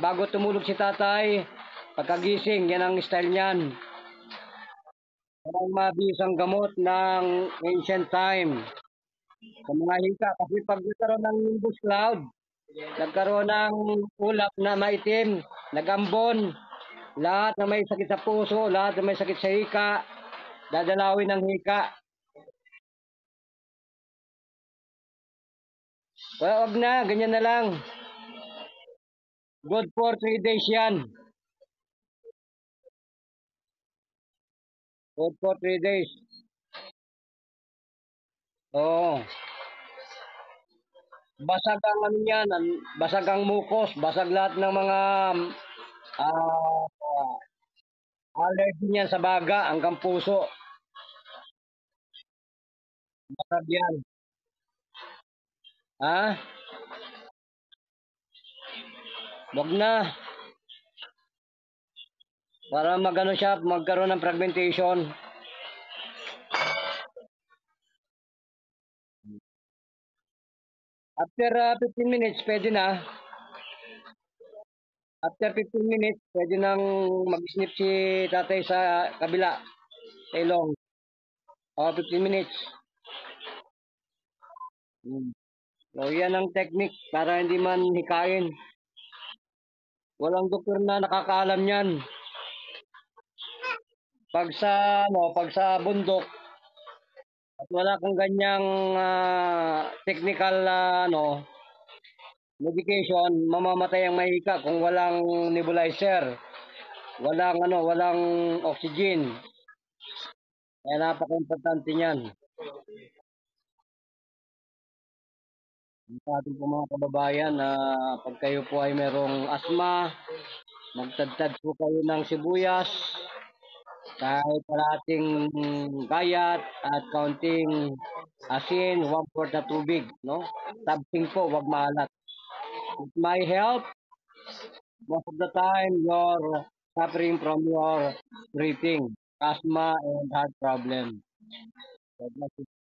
bago tumulog si tatay, pagkagising, yan ang style niyan. Walang mabisang gamot ng ancient time. Sa mga hika, kasi pag nagkaroon ng nimbus cloud, nagkaroon ng ulap na maitim, nagambon, lahat na may sakit sa puso, lahat na may sakit sa hika, dadalawin ng hika. Wag na, ganyan na lang. Good for 3 days yan. Good for 3 days. Oo. Basag ang ano yan, basag ang mukos, basag lahat ng mga ah, allergy niyan sa baga hanggang puso. Basag yan. Ha? Wag na. Para magano siya, magkaroon ng fragmentation. After 15 minutes, pwede na. After 15 minutes, pwede nang mag-snip si tatay sa kabila, sa ilong. O, 15 minutes. So, yan ang technique para hindi man hikain. Walang doktor na nakakaalam yan. Pag sa bundok, at wala kang ganyang technical medication, mamamatay ang mahika kung walang nebulizer, walang oxygen. Kaya napaka-importante niyan. Sa ating po mga kababayan na pag kayo po ay merong asma, magtadtad po kayo ng sibuyas, kahit kalahating gayat at kaunting asin, 1/4 na tubig, no? Tabsing po, wag maalat. It might help most of the time you're suffering from your breathing, asthma and heart problem. God bless you.